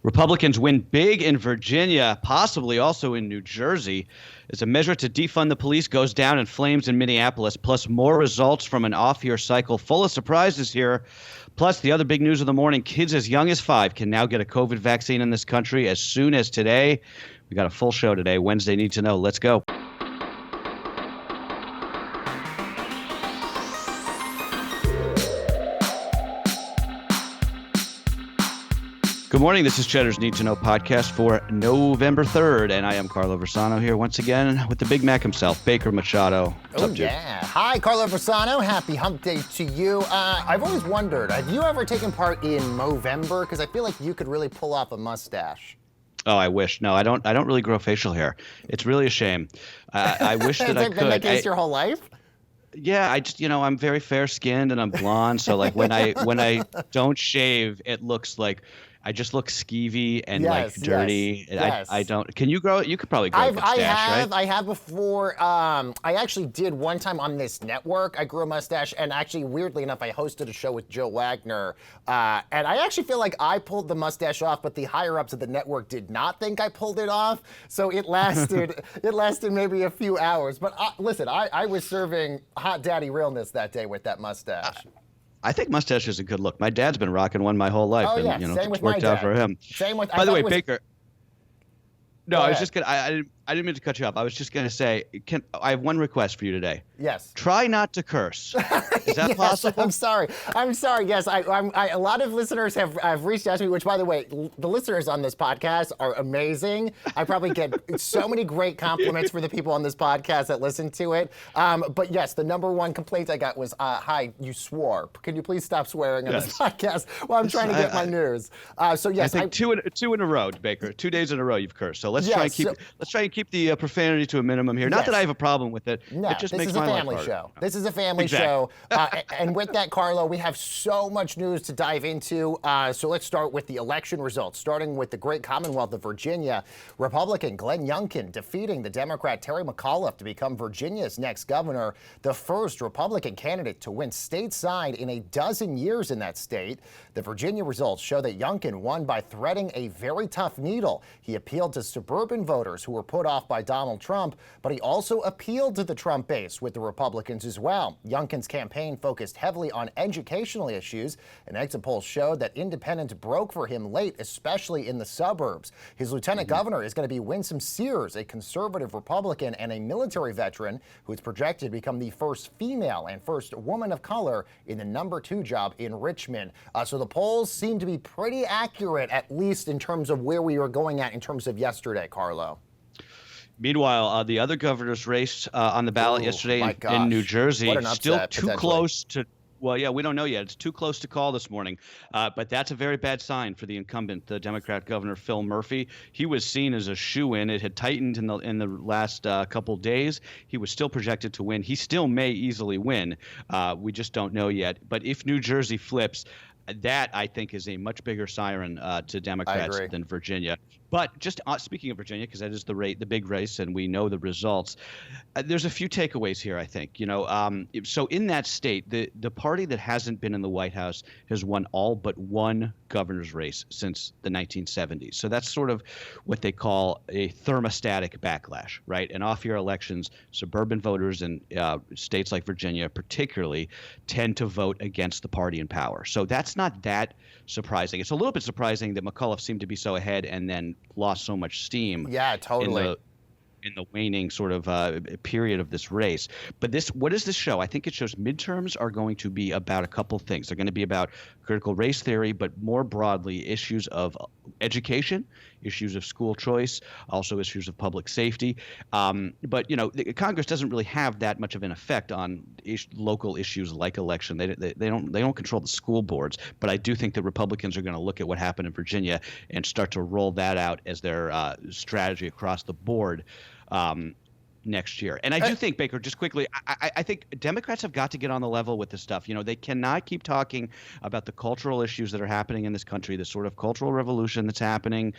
Republicans win big in Virginia, possibly also in New Jersey, as a measure to defund the police goes down in flames in Minneapolis, plus more results from an off-year cycle full of surprises here. Plus, the other big news of the morning, kids as young as 5 can now get a COVID vaccine in this country as soon as today. We got a full show today, Wednesday Need to Know. Let's go. Good morning. This is Cheddar's Need to Know podcast for November 3rd, and I am Carlo Versano here once again with the Big Mac himself, Baker Machado. Oh, yeah. Hi, Carlo Versano. Happy hump day to you. I've always wondered, have you ever taken part in Movember? Because I feel like you could really pull off a mustache. Oh, I wish. No, I don't really grow facial hair. It's really a shame. I wish that I could. Been the case your whole life? Yeah, I just, I'm very fair skinned and I'm blonde. So like when I don't shave, it looks like I just look skeevy and dirty. Yes. I don't. Can you grow it? You could probably grow a mustache, right? I have before. I actually did one time on this network. I grew a mustache, and actually, weirdly enough, I hosted a show with Joe Wagner, and I actually feel like I pulled the mustache off, but the higher ups of the network did not think I pulled it off. So it lasted. It lasted maybe a few hours. But listen, I was serving hot daddy realness that day with that mustache. I think mustache is a good look. My dad's been rocking one my whole life, and it's worked out for him. Same with. By the way, Baker. No, I was just gonna. I didn't mean to cut you off. I was just gonna say, I have one request for you today? Yes. Try not to curse. Is that possible? I'm sorry. Yes, a lot of listeners have reached out to me. Which, by the way, the listeners on this podcast are amazing. I probably get so many great compliments for the people on this podcast that listen to it. But yes, the number one complaint I got was, "Hi, you swore. Can you please stop swearing on this podcast while I'm trying to get my news?" So yes, I think two in a row, Baker. 2 days in a row you've cursed. So let's try and keep the profanity to a minimum here. Not that I have a problem with it. No, it just makes my life harder. Show. This is a family show. And with that, Carlo, we have so much news to dive into. So let's start with the election results. Starting with the great Commonwealth of Virginia, Republican Glenn Youngkin defeating the Democrat Terry McAuliffe to become Virginia's next governor, the first Republican candidate to win stateside in a dozen years in that state. The Virginia results show that Youngkin won by threading a very tough needle. He appealed to suburban voters who were put off by Donald Trump, but he also appealed to the Trump base with the Republicans as well. Youngkin's campaign focused heavily on educational issues, and exit polls showed that independents broke for him late, especially in the suburbs. His lieutenant governor is going to be Winsome Sears, a conservative Republican and a military veteran who is projected to become the first female and first woman of color in the number 2 job in Richmond. So the polls seem to be pretty accurate, at least in terms of where we were going at in terms of yesterday, Carlo. Meanwhile, the other governor's race on the ballot yesterday in New Jersey, still too close to. Well, yeah, we don't know yet. It's too close to call this morning. But that's a very bad sign for the incumbent, the Democrat governor, Phil Murphy. He was seen as a shoo-in. It had tightened in the last couple days. He was still projected to win. He still may easily win. We just don't know yet. But if New Jersey flips, that, I think, is a much bigger siren to Democrats than Virginia. But just speaking of Virginia, because that is the big race, and we know the results, there's a few takeaways here, I think. So in that state, the party that hasn't been in the White House has won all but one governor's race since the 1970s. So that's sort of what they call a thermostatic backlash, right? In off-year elections, suburban voters in states like Virginia particularly tend to vote against the party in power. So that's not that surprising. It's a little bit surprising that McAuliffe seemed to be so ahead and then lost so much steam. Yeah, totally. In the waning sort of period of this race. But what does this show? I think it shows midterms are going to be about a couple things. They're going to be about critical race theory, but more broadly issues of education, issues of school choice, also issues of public safety. But Congress doesn't really have that much of an effect on local issues like election. They don't control the school boards. But I do think that Republicans are going to look at what happened in Virginia and start to roll that out as their strategy across the board next year. And I do think, Baker, just quickly, I think Democrats have got to get on the level with this stuff. They cannot keep talking about the cultural issues that are happening in this country, the sort of cultural revolution that's happening,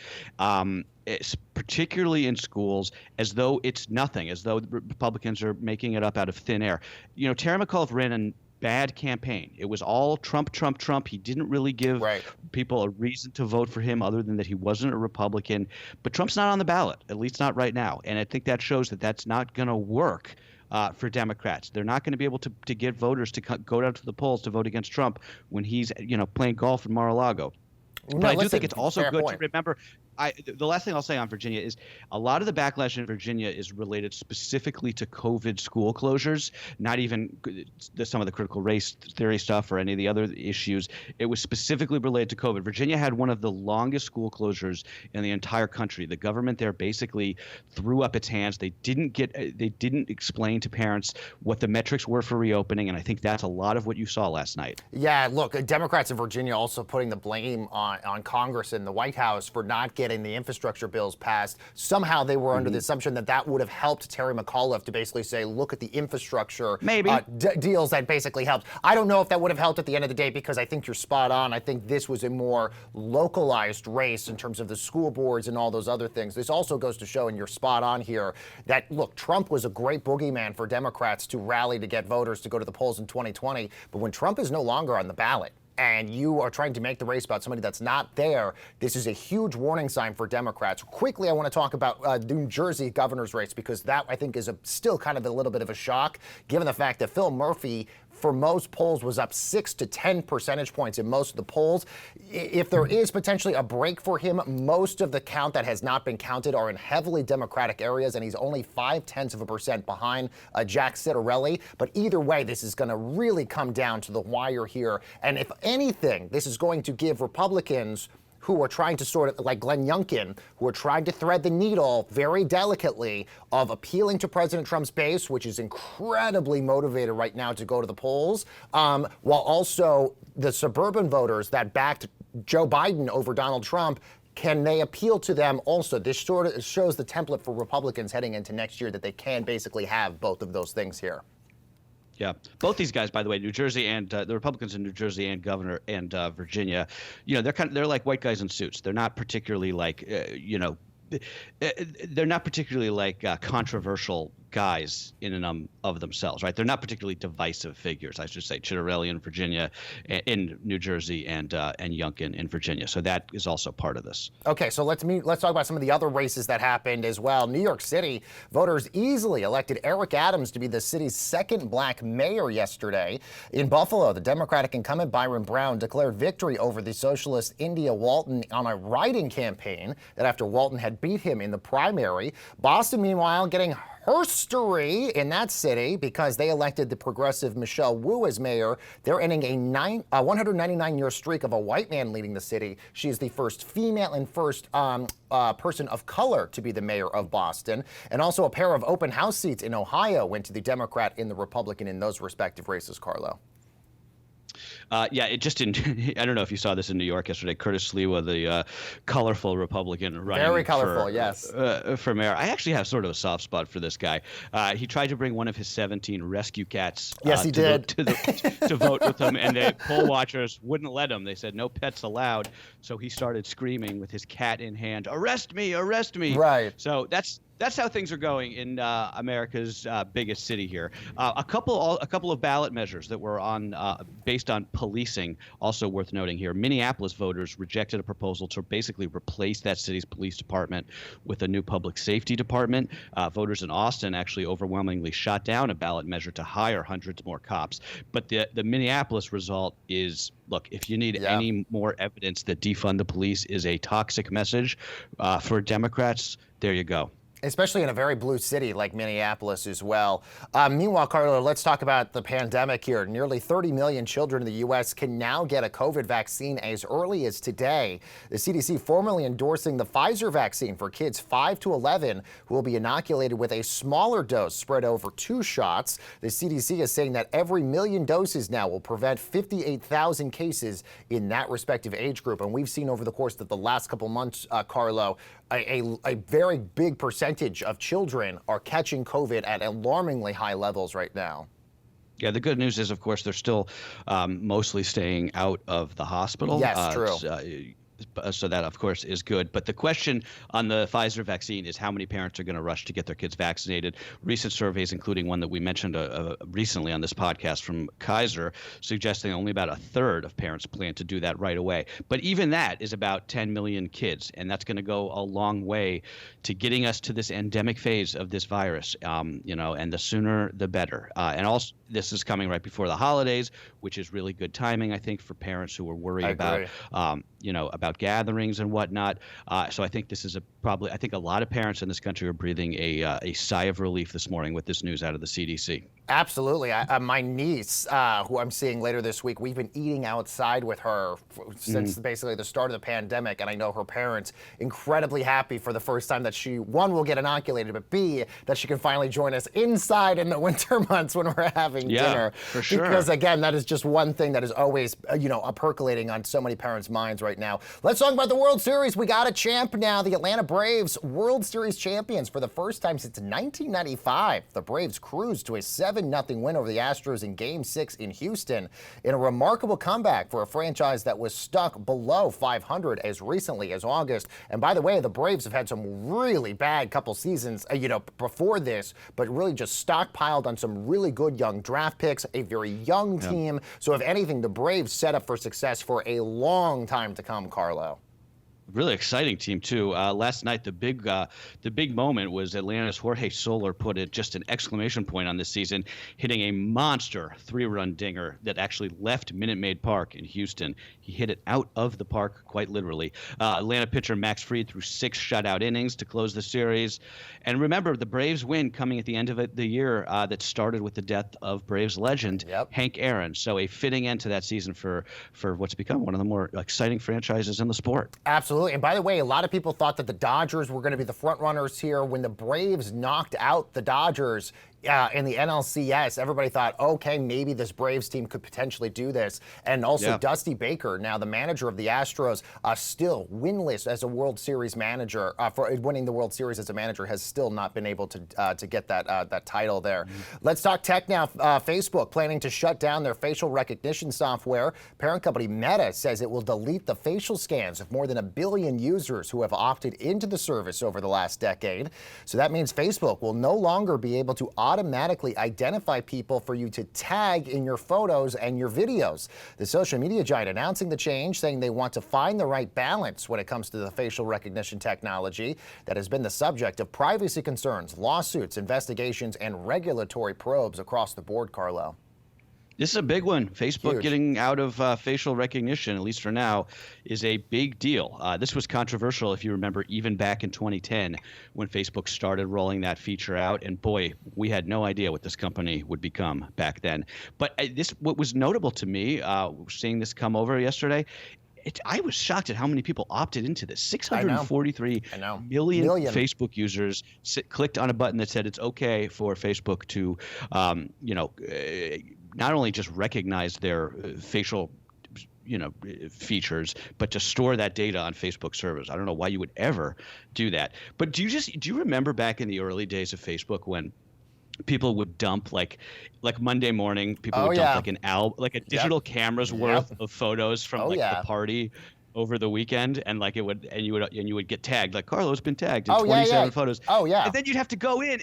particularly in schools, as though it's nothing, as though the Republicans are making it up out of thin air. Terry McAuliffe ran in bad campaign. It was all Trump, Trump, Trump. He didn't really give people a reason to vote for him other than that he wasn't a Republican. But Trump's not on the ballot, at least not right now. And I think that shows that that's not going to work for Democrats. They're not going to be able to get voters to go down to the polls to vote against Trump when he's, playing golf in Mar-a-Lago. But I do think it's also good to remember. The last thing I'll say on Virginia is a lot of the backlash in Virginia is related specifically to COVID school closures, not even some of the critical race theory stuff or any of the other issues. It was specifically related to COVID. Virginia had one of the longest school closures in the entire country. The government there basically threw up its hands. They didn't explain to parents what the metrics were for reopening, and I think that's a lot of what you saw last night. Yeah, look, Democrats in Virginia also putting the blame on Congress and the White House for not getting the infrastructure bills passed. Somehow they were under the assumption that would have helped Terry McAuliffe to basically say, look at the infrastructure deals that basically helped. I don't know if that would have helped at the end of the day, because I think you're spot on. I think this was a more localized race in terms of the school boards and all those other things. This also goes to show, and you're spot on here, that, look, Trump was a great boogeyman for Democrats to rally to get voters to go to the polls in 2020. But when Trump is no longer on the ballot, and you are trying to make the race about somebody that's not there, this is a huge warning sign for Democrats. Quickly, I want to talk about the New Jersey governor's race, because that, I think, is still kind of a little bit of a shock, given the fact that Phil Murphy, for most polls, was up 6 to 10 percentage points in most of the polls. If there is potentially a break for him, most of the count that has not been counted are in heavily Democratic areas, and he's only 0.5% behind Jack Ciattarelli. But either way, this is going to really come down to the wire here. And if anything, this is going to give Republicans who are trying to sort of, like Glenn Youngkin, who are trying to thread the needle very delicately of appealing to President Trump's base, which is incredibly motivated right now to go to the polls, while also the suburban voters that backed Joe Biden over Donald Trump. Can they appeal to them also? This sort of shows the template for Republicans heading into next year, that they can basically have both of those things here. Yeah, both these guys, by the way, New Jersey and the Republicans in New Jersey and governor and Virginia, they're like white guys in suits. They're not particularly like, they're not particularly like controversial guys in and of themselves, right? They're not particularly divisive figures, I should say. Ciattarelli in Virginia, in New Jersey, and Youngkin in Virginia. So that is also part of this. Okay, so let's talk about some of the other races that happened as well. New York City voters easily elected Eric Adams to be the city's second black mayor yesterday. In Buffalo, the Democratic incumbent Byron Brown declared victory over the socialist India Walton on a write-in campaign that after Walton had beat him in the primary. Boston, meanwhile, getting herstory in that city because they elected the progressive Michelle Wu as mayor. They're ending a 199-year streak of a white man leading the city. She is the first female and first person of color to be the mayor of Boston. And also a pair of open house seats in Ohio went to the Democrat and the Republican in those respective races, Carlo. Yeah, it just didn't. I don't know if you saw this in New York yesterday. Curtis Sliwa, the colorful Republican running very colorful, yes, for mayor. I actually have sort of a soft spot for this guy. He tried to bring one of his 17 rescue cats. Yes, he did. To vote with him, and the poll watchers wouldn't let him. They said no pets allowed. So he started screaming with his cat in hand, "Arrest me! Arrest me!" Right. So that's how things are going in America's biggest city here. A couple of ballot measures that were on based on policing, also worth noting here. Minneapolis voters rejected a proposal to basically replace that city's police department with a new public safety department. Voters in Austin actually overwhelmingly shot down a ballot measure to hire hundreds more cops. But the Minneapolis result is, look, if you need any more evidence that defund the police is a toxic message for Democrats, there you go. Especially in a very blue city like Minneapolis as well. Meanwhile, Carlo, let's talk about the pandemic here. Nearly 30 million children in the U.S. can now get a COVID vaccine as early as today. The CDC formally endorsing the Pfizer vaccine for kids 5 to 11 who will be inoculated with a smaller dose spread over 2 shots. The CDC is saying that every million doses now will prevent 58,000 cases in that respective age group. And we've seen over the course of the last couple months, Carlo, a very big percentage of children are catching COVID at alarmingly high levels right now. Yeah, the good news is, of course, they're still mostly staying out of the hospital. Yes, true. So that, of course, is good. But the question on the Pfizer vaccine is how many parents are going to rush to get their kids vaccinated. Recent surveys, including one that we mentioned recently on this podcast from Kaiser, suggesting only about a third of parents plan to do that right away. But even that is about 10 million kids, and that's going to go a long way to getting us to this endemic phase of this virus. And the sooner the better. And also, this is coming right before the holidays, which is really good timing, I think, for parents who are worried about gatherings and whatnot. So I think this is I think a lot of parents in this country are breathing a sigh of relief this morning with this news out of the CDC. Absolutely. My niece, who I'm seeing later this week, we've been eating outside with her since basically the start of the pandemic. And I know her parents incredibly happy for the first time that she, one, will get inoculated, but B, that she can finally join us inside in the winter months when we're having dinner. For sure. Because again, that is just one thing that is always, percolating on so many parents' minds right now. Let's talk about the World Series. We got a champ now. The Atlanta Braves, World Series champions for the first time since 1995. The Braves cruised to a 7-0 win over the Astros in Game 6 in Houston in a remarkable comeback for a franchise that was stuck below 500 as recently as August. And by the way, the Braves have had some really bad couple seasons, before this, but really just stockpiled on some really good young draft picks, a very young team. So if anything, the Braves set up for success for a long time to come, Carlo. Really exciting team too. Last night, the big moment was Atlanta's Jorge Soler put just an exclamation point on this season, hitting a monster 3-run dinger that actually left Minute Maid Park in Houston. He hit it out of the park, quite literally. Atlanta pitcher Max Fried threw 6 shutout innings to close the series. And remember, the Braves win coming at the end of the year that started with the death of Braves legend Hank Aaron. So a fitting end to that season for what's become one of the more exciting franchises in the sport. Absolutely. And by the way, a lot of people thought that the Dodgers were going to be the front runners here when the Braves knocked out the Dodgers in the NLCS. Everybody thought, okay, maybe this Braves team could potentially do this. And also Dusty Baker, now the manager of the Astros, still winless as a World Series manager, for winning the World Series as a manager, has still not been able to get that title there. Let's talk tech now. Facebook planning to shut down their facial recognition software. Parent company Meta says it will delete the facial scans of more than 1 billion users who have opted into the service over the last decade. So that means Facebook will no longer be able to automatically identify people for you to tag in your photos and your videos. The social media giant announcing the change, saying they want to find the right balance when it comes to the facial recognition technology that has been the subject of privacy concerns, lawsuits, investigations, and regulatory probes across the board, Carlo. This is a big one. Facebook getting out of facial recognition, at least for now, is a big deal. This was controversial, if you remember, even back in 2010 when Facebook started rolling that feature out. And boy, we had no idea what this company would become back then. But what was notable to me, seeing this come over yesterday, I was shocked at how many people opted into this. 643 million Facebook users clicked on a button that said it's okay for Facebook to, not only just recognize their facial, features, but to store that data on Facebook servers. I don't know why you would ever do that. But do you remember back in the early days of Facebook when people would dump like Monday morning, people would dump like a digital camera's worth of photos from the party over the weekend, and you would get tagged, like Carlo's been tagged in 27 photos. And then you'd have to go in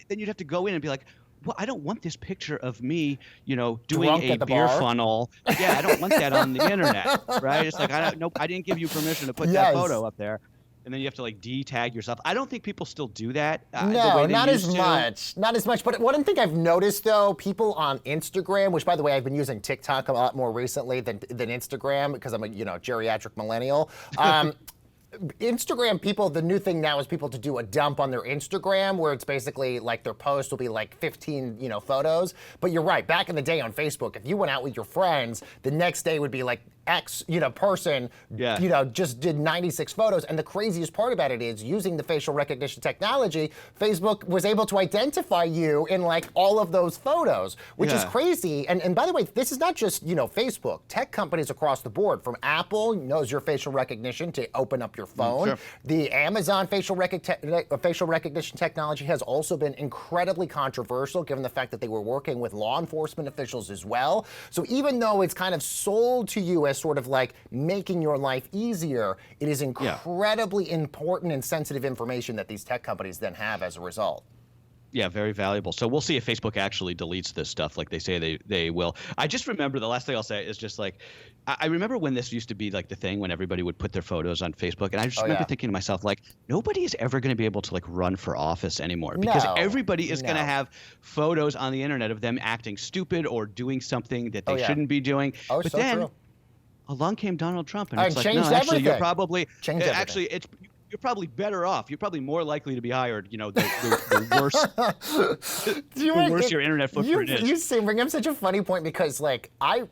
and be like, well, I don't want this picture of me, doing a beer funnel. I don't want that on the internet, right? It's like, I didn't give you permission to put that photo up there. And then you have to de-tag yourself. I don't think people still do that. No, not as much. Not as much. But one thing I've noticed, though, people on Instagram, which, by the way, I've been using TikTok a lot more recently than Instagram because I'm a geriatric millennial. Instagram people, the new thing now is people to do a dump on their Instagram where it's basically like their post will be like 15, photos. But you're right. Back in the day on Facebook, if you went out with your friends, the next day would be like X, person, just did 96 photos. And the craziest part about it is using the facial recognition technology, Facebook was able to identify you in like all of those photos, which is crazy. And by the way, this is not just, Facebook. Tech companies across the board, from Apple knows your facial recognition to open up your phone. Sure. The Amazon facial recognition technology has also been incredibly controversial, given the fact that they were working with law enforcement officials as well. So even though it's kind of sold to you as as sort of like making your life easier, it is incredibly important and sensitive information that these tech companies then have as a result. Yeah, very valuable. So we'll see if Facebook actually deletes this stuff like they say they will. I just remember, the last thing I'll say is just like, I remember when this used to be like the thing when everybody would put their photos on Facebook. And I just remember thinking to myself, like, nobody is ever going to be able to like run for office anymore because everybody is going to have photos on the internet of them acting stupid or doing something that they shouldn't be doing. But so then along came Donald Trump and it's like, no, actually, you're probably actually you're probably better off. You're probably more likely to be hired. You know, the worse your internet footprint is. You bring up such a funny point because, like, I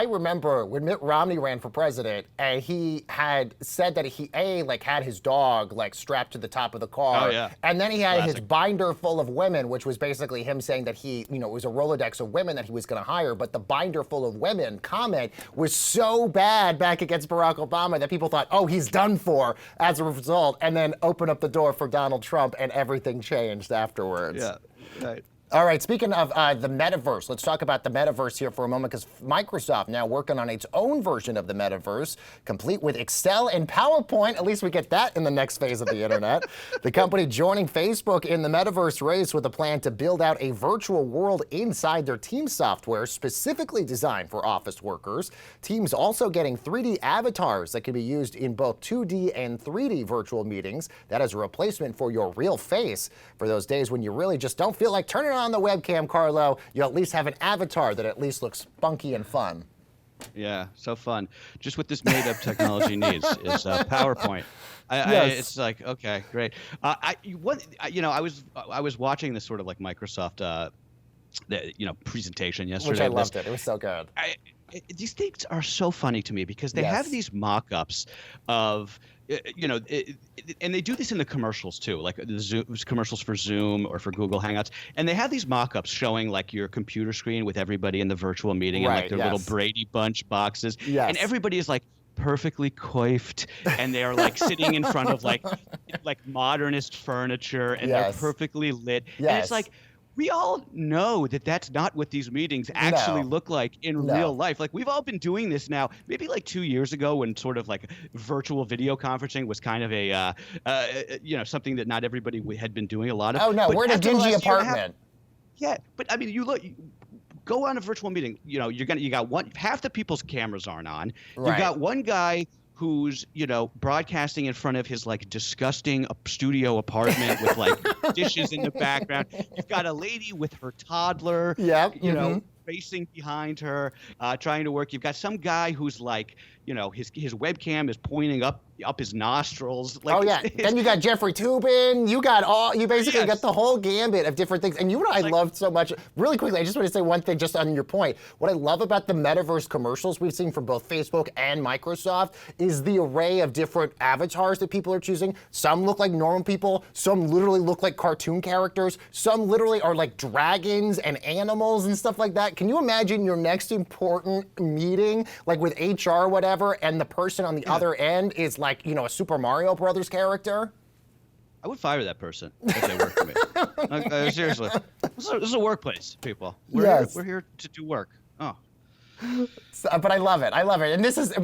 remember when Mitt Romney ran for president, and he had said that he had his dog like strapped to the top of the car, and then he had his binder full of women, which was basically him saying that he, it was a Rolodex of women that he was going to hire, but the binder full of women comment was so bad back against Barack Obama that people thought, oh, he's done for as a result. And then open up the door for Donald Trump, and everything changed afterwards. Yeah, right. All right, speaking of the metaverse, let's talk about the metaverse here for a moment, because Microsoft now working on its own version of the metaverse, complete with Excel and PowerPoint. At least we get that in the next phase of the internet. The company joining Facebook in the metaverse race with a plan to build out a virtual world inside their Teams software specifically designed for office workers. Teams also getting 3D avatars that can be used in both 2D and 3D virtual meetings. That is a replacement for your real face for those days when you really just don't feel like turning on the webcam, Carlo. You at least have an avatar that at least looks funky and fun. Yeah, so fun. Just what this made-up technology needs is PowerPoint. It's like, okay, great. I was watching this sort of like Microsoft, presentation yesterday. Which I loved it. It was so good. These things are so funny to me because they have these mock-ups of, and they do this in the commercials too, like the commercials for Zoom or for Google Hangouts, and they have these mock-ups showing like your computer screen with everybody in the virtual meeting and like their little Brady Bunch boxes, and everybody is like perfectly coiffed, and they are like sitting in front of like modernist furniture, and they're perfectly lit, and it's like, we all know that that's not what these meetings actually look like in real life. Like, we've all been doing this now, maybe like 2 years ago when sort of like virtual video conferencing was kind of a, something that not everybody had been doing a lot of. Oh, no, we're in a dingy apartment. But I mean, go on a virtual meeting, you got half the people's cameras aren't on. Right. You got one guy who's, broadcasting in front of his like disgusting studio apartment with like dishes in the background. You've got a lady with her toddler, racing behind her, trying to work. You've got some guy who's like, his webcam is pointing up his nostrils. Like, then you got Jeffrey Toobin. You basically got the whole gambit of different things. And I loved so much. Really quickly, I just want to say one thing just on your point. What I love about the metaverse commercials we've seen from both Facebook and Microsoft is the array of different avatars that people are choosing. Some look like normal people. Some literally look like cartoon characters. Some literally are like dragons and animals and stuff like that. Can you imagine your next important meeting, like with HR or whatever, and the person on the other end is like, a Super Mario Brothers character? I would fire that person if they worked for me. Seriously. This is a workplace, people. We're here to do work. Oh. But I love it. And this is,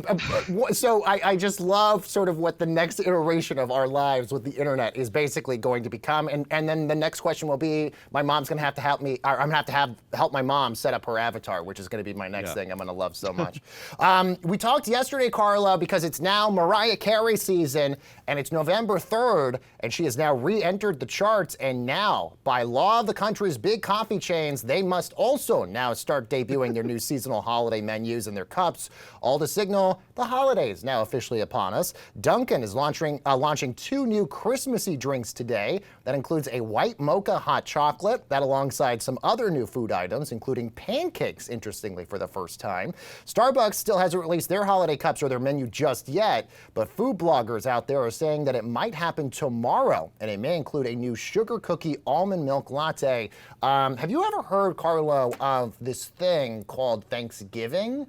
so I just love sort of what the next iteration of our lives with the internet is basically going to become. And then the next question will be, my mom's going to have to help me, or I'm going to have help my mom set up her avatar, which is going to be my next thing I'm going to love so much. We talked yesterday, Carla, because it's now Mariah Carey season, and it's November 3rd, and she has now re-entered the charts, and now, by law of the country's big coffee chains, they must also now start debuting their new seasonal holiday menus in their cups, all to signal the holidays now officially upon us. Dunkin' is launching 2 new Christmassy drinks today. That includes a white mocha hot chocolate, that alongside some other new food items, including pancakes, interestingly, for the first time. Starbucks still hasn't released their holiday cups or their menu just yet, but food bloggers out there are saying that it might happen tomorrow, and it may include a new sugar cookie almond milk latte. Have you ever heard, Carlo, of this thing called Thanksgiving?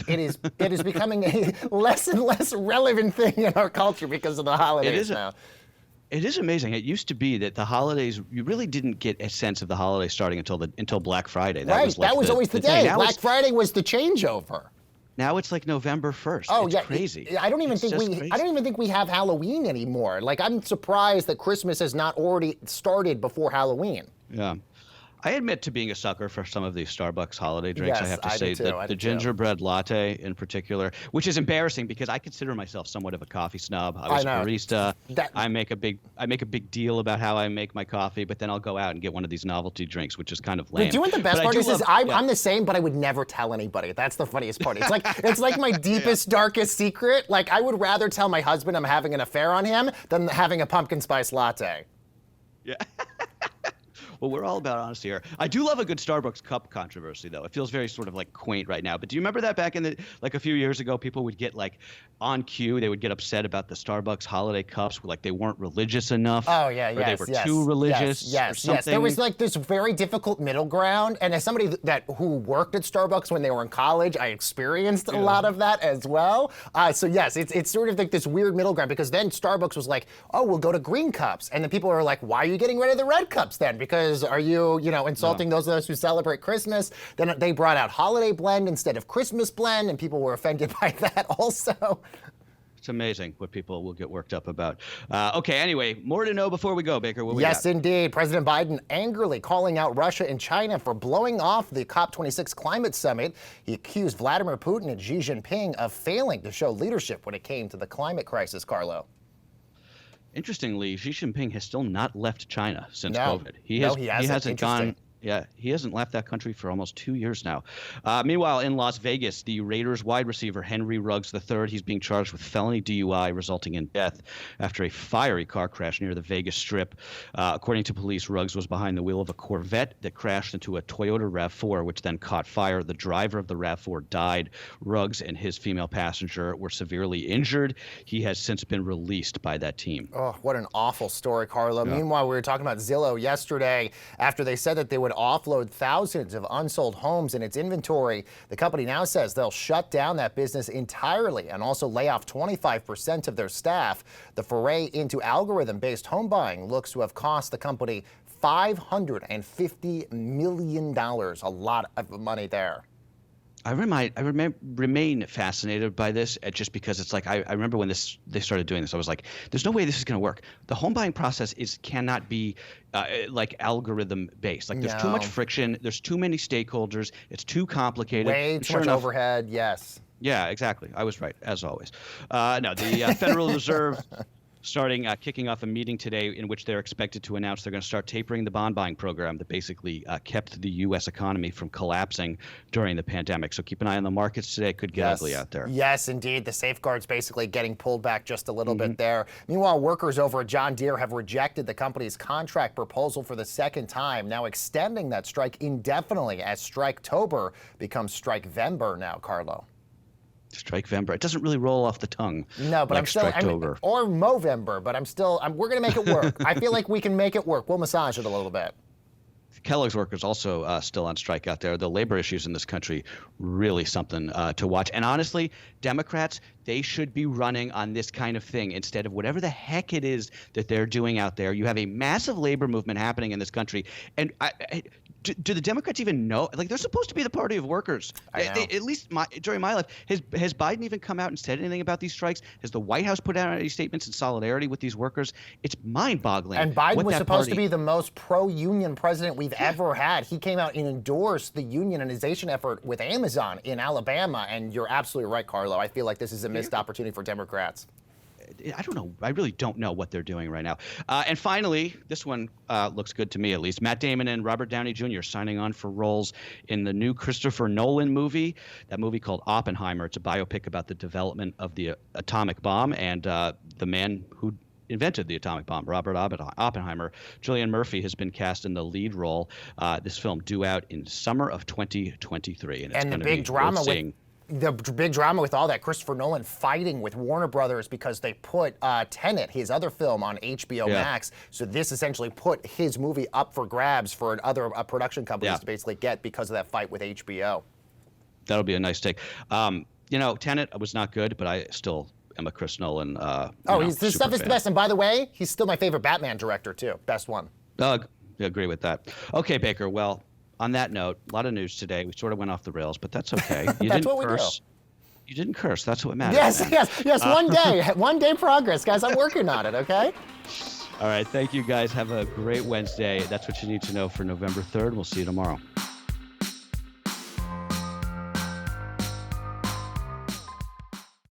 It is becoming a less and less relevant thing in our culture because of the holidays now. It is amazing. It used to be that the holidays, you really didn't get a sense of the holidays starting until Black Friday. That was always the day. Black Friday was the changeover. Now it's like November 1st. Oh, it's yeah, crazy. I don't even think we have Halloween anymore. Like, I'm surprised that Christmas has not already started before Halloween. Yeah. I admit to being a sucker for some of these Starbucks holiday drinks. Yes, I have to say that the gingerbread latte in particular, which is embarrassing because I consider myself somewhat of a coffee snob. I was a barista. I make a big deal about how I make my coffee, but then I'll go out and get one of these novelty drinks, which is kind of lame. Do you know what the best part is? I'm the same, but I would never tell anybody. That's the funniest part. It's like my deepest, darkest secret. Like, I would rather tell my husband I'm having an affair on him than having a pumpkin spice latte. Yeah. Well, we're all about honesty here. I do love a good Starbucks cup controversy, though. It feels very sort of like quaint right now. But do you remember that back in the a few years ago, people would get like on cue, they would get upset about the Starbucks holiday cups, like they weren't religious enough. Oh yeah, or they were too religious. Yes. There was like this very difficult middle ground, and as somebody who worked at Starbucks when they were in college, I experienced a lot of that as well. So yes, it's sort of like this weird middle ground because then Starbucks was like, oh, we'll go to green cups, and then people are like, why are you getting rid of the red cups then? Because are you insulting those of us who celebrate Christmas? Then they brought out holiday blend instead of Christmas blend, and people were offended by that also. It's amazing what people will get worked up about. Okay, anyway, more to know before we go, Baker. What we Yes, got? indeed. President Biden angrily calling out Russia and China for blowing off the COP26 climate summit. He accused Vladimir Putin and Xi Jinping of failing to show leadership when it came to the climate crisis, Carlo. Interestingly, Xi Jinping has still not left China since COVID. He hasn't gone. Yeah, he hasn't left that country for almost 2 years now. Meanwhile, in Las Vegas, the Raiders wide receiver Henry Ruggs III, he's being charged with felony DUI resulting in death after a fiery car crash near the Vegas Strip. According to police, Ruggs was behind the wheel of a Corvette that crashed into a Toyota RAV4, which then caught fire. The driver of the RAV4 died. Ruggs and his female passenger were severely injured. He has since been released by that team. Oh, what an awful story, Carlo. Yeah. Meanwhile, we were talking about Zillow yesterday after they said that they would offload thousands of unsold homes in its inventory. The company now says they'll shut down that business entirely and also lay off 25% of their staff. The foray into algorithm-based home buying looks to have cost the company $550 million. A lot of money there. I remain fascinated by this just because it's like I remember when they started doing this, I was like, there's no way this is going to work. The home buying process cannot be like algorithm based. Like there's too much friction. There's too many stakeholders. It's too complicated. Way too much overhead. Yes. Yeah, exactly. I was right, as always. No, the Federal Reserve kicking off a meeting today in which they're expected to announce they're going to start tapering the bond buying program that basically kept the U.S. economy from collapsing during the pandemic. So keep an eye on the markets today. It could get ugly out there. Yes, indeed. The safeguards basically getting pulled back just a little bit there. Meanwhile, workers over at John Deere have rejected the company's contract proposal for the second time, now extending that strike indefinitely as Striketober becomes Strikevember now, Carlo. Strikevember. It doesn't really roll off the tongue. No, but like or Movember, but we're going to make it work. I feel like we can make it work. We'll massage it a little bit. Kellogg's workers also still on strike out there. The labor issues in this country, really something to watch. And honestly, Democrats, they should be running on this kind of thing instead of whatever the heck it is that they're doing out there. You have a massive labor movement happening in this country. And do the Democrats even know? Like, they're supposed to be the party of workers. At least during my life. Has Biden even come out and said anything about these strikes? Has the White House put out any statements in solidarity with these workers? It's mind-boggling. And Biden was supposed to be the most pro-union president we've ever had. He came out and endorsed the unionization effort with Amazon in Alabama. And you're absolutely right, Carlo. I feel like this is a missed opportunity for Democrats. I don't know. I really don't know what they're doing right now. And finally, this one looks good to me at least. Matt Damon and Robert Downey Jr. signing on for roles in the new Christopher Nolan movie, that movie called Oppenheimer. It's a biopic about the development of the atomic bomb and the man who invented the atomic bomb, Robert Oppenheimer. Cillian Murphy has been cast in the lead role. This film due out in summer of 2023. And it's the big drama with all that, Christopher Nolan fighting with Warner Brothers because they put Tenet, his other film, on HBO Max. So this essentially put his movie up for grabs for other production companies to basically get because of that fight with HBO. That'll be a nice take. Tenet was not good, but I still am a Chris Nolan. His stuff is the best. And by the way, he's still my favorite Batman director too. Best one. I agree with that. Okay, Baker. Well, on that note, a lot of news today. We sort of went off the rails, but that's okay. That's what we do. You didn't curse. That's what matters. Yes. One day progress, guys. I'm working on it. Okay. All right. Thank you, guys. Have a great Wednesday. That's what you need to know for November 3rd. We'll see you tomorrow.